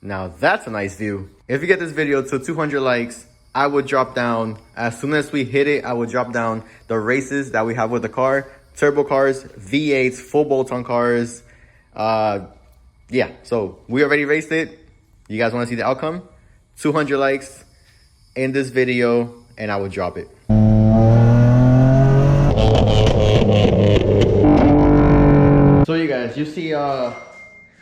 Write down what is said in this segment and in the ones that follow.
Now that's a nice view. If you get this video to 200 likes, I would drop down, as soon as we hit it, I would drop down the races that we have with the car. Turbo cars, V8s, full bolt-on cars. Yeah, so we already raced it. You guys want to see the outcome? 200 likes in this video, and I would drop it. So you guys, you see, I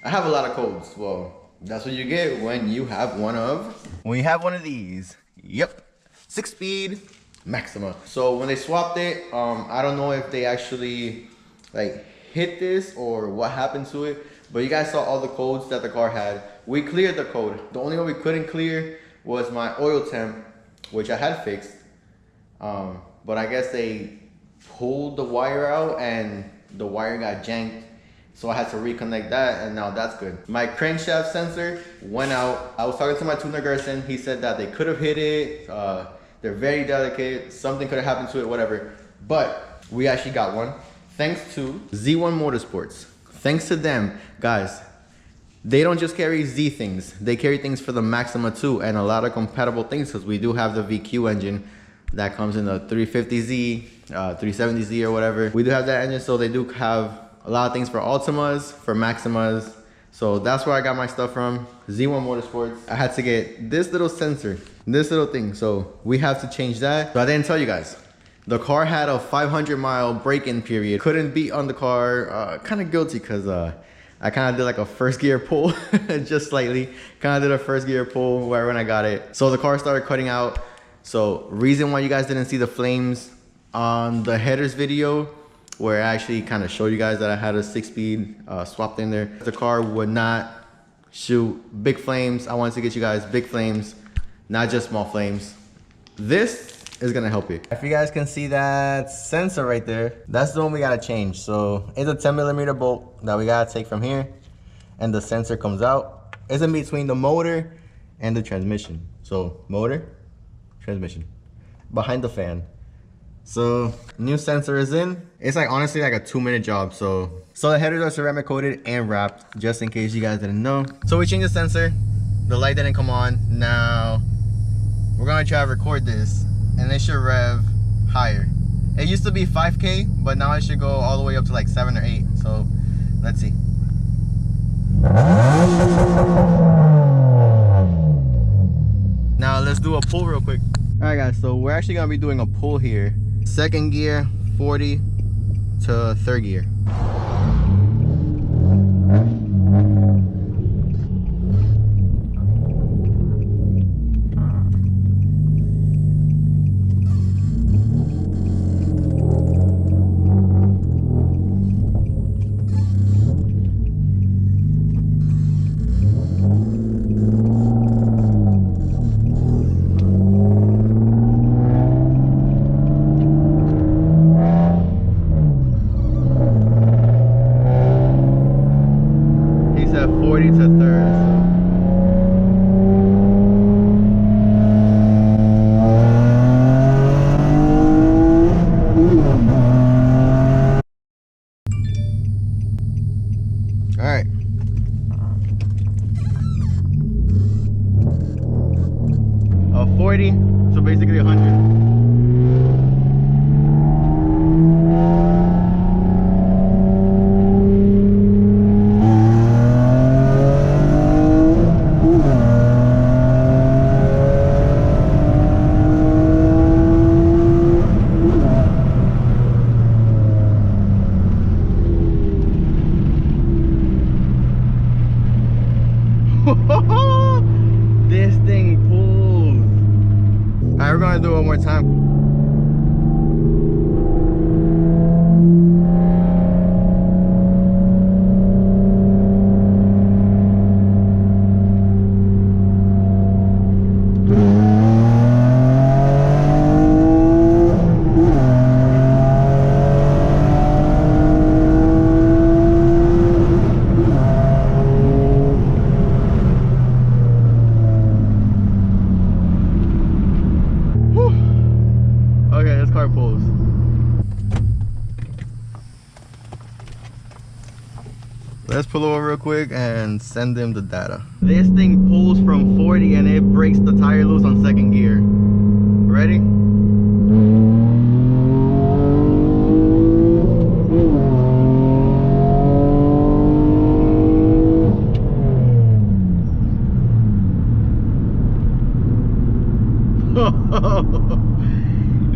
have a lot of codes. Well, that's what you get when you have one of these. Yep, 6-speed Maxima. So when they swapped it, I don't know if they actually like hit this or what happened to it, but you guys saw all the codes that the car had. We cleared the code. The only one we couldn't clear was my oil temp, which I had fixed. But I guess they pulled the wire out and the wire got janked. So I had to reconnect that, and now that's good. My crankshaft sensor went out. I was talking to my tuner Gerson. He said that they could have hit it. They're very delicate. Something could have happened to it, whatever. But we actually got one. Thanks to Z1 Motorsports. Thanks to them, guys. They don't just carry Z things. They carry things for the Maxima too, and a lot of compatible things, because we do have the VQ engine that comes in the 350Z, 370Z or whatever. We do have that engine, so they do have a lot of things for Altimas, for Maximas. So that's where I got my stuff from, Z1 Motorsports. I had to get this little sensor, this little thing. So we have to change that. So I didn't tell you guys. The car had a 500-mile break-in period. Couldn't beat on the car. Kind of guilty because I kind of did like a first gear pull, just slightly. Kind of did a first gear pull right when I got it. So the car started cutting out. So reason why you guys didn't see the flames on the headers video, where I actually kind of showed you guys that I had a 6-speed swapped in there. The car would not shoot big flames. I wanted to get you guys big flames, not just small flames. This is gonna help you. If you guys can see that sensor right there, that's the one we gotta change. So it's a 10mm bolt that we gotta take from here, and the sensor comes out. It's in between the motor and the transmission. So motor, transmission, behind the fan. So new sensor is in. It's like honestly like a 2-minute job. So the headers are ceramic coated and wrapped, just in case you guys didn't know. So we changed the sensor. The light didn't come on. Now we're gonna try to record this, and it should rev higher. It used to be 5K, but now it should go all the way up to like 7 or 8. So let's see. Now let's do a pull real quick. All right guys, so we're actually gonna be doing a pull here. Second gear, 40 to third gear. Alright. A 40, so basically 100. This thing pulls. Alright, we're gonna do it one more time. Let's pull over real quick and send them the data. This thing pulls from 40 and it breaks the tire loose on second gear. Ready?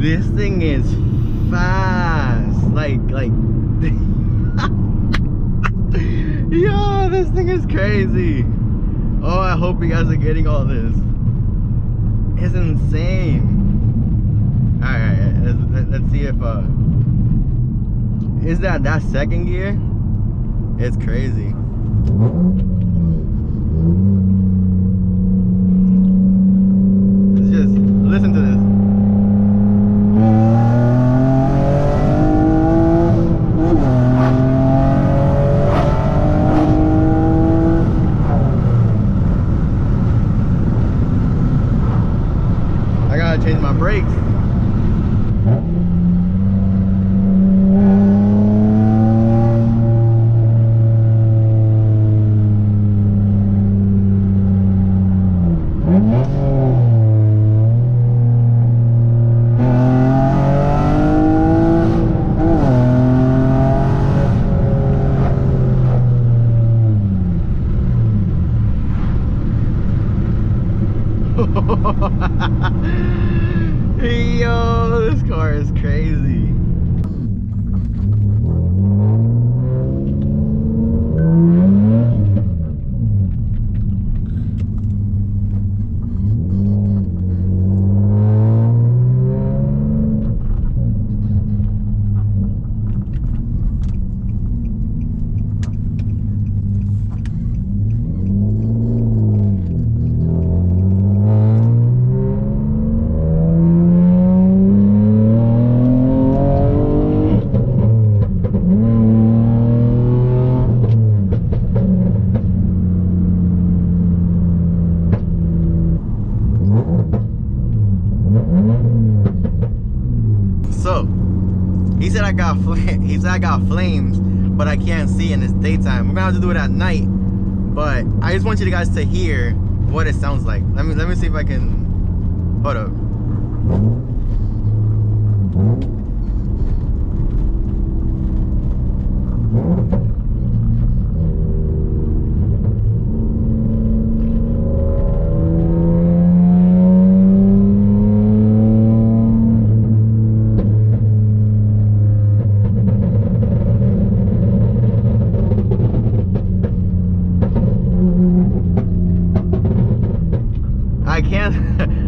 This thing is fast. Like yo, this thing is crazy. Oh, I hope you guys are getting all this. It's insane. Alright, let's see if is that second gear? It's crazy. Let's just listen to this. I gotta change my brakes. Yo, this car is crazy. So he said I got flames, but I can't see and it's daytime. We're gonna have to do it at night, but I just want you guys to hear what it sounds like. Let me see if I can. Hold up.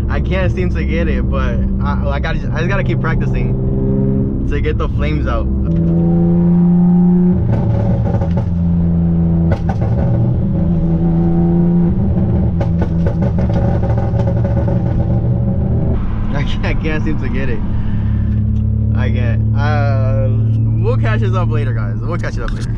I can't seem to get it, but I just gotta keep practicing to get the flames out. I can't seem to get it. I can't. We'll catch this up later, guys. We'll catch it up later.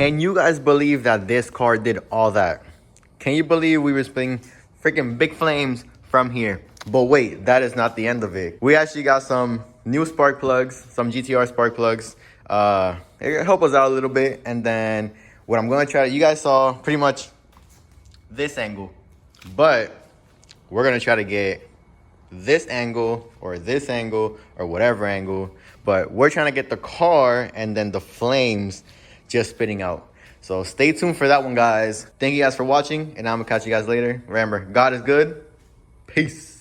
Can you guys believe that this car did all that? Can you believe we were spitting freaking big flames from here? But wait, that is not the end of it. We actually got some new spark plugs, some GTR spark plugs. It help us out a little bit. And then what I'm gonna try to, you guys saw pretty much this angle, but we're gonna try to get this angle or whatever angle, but we're trying to get the car and then the flames just spitting out. So stay tuned for that one, guys. Thank you guys for watching, and I'm gonna catch you guys later. Remember, God is good. Peace.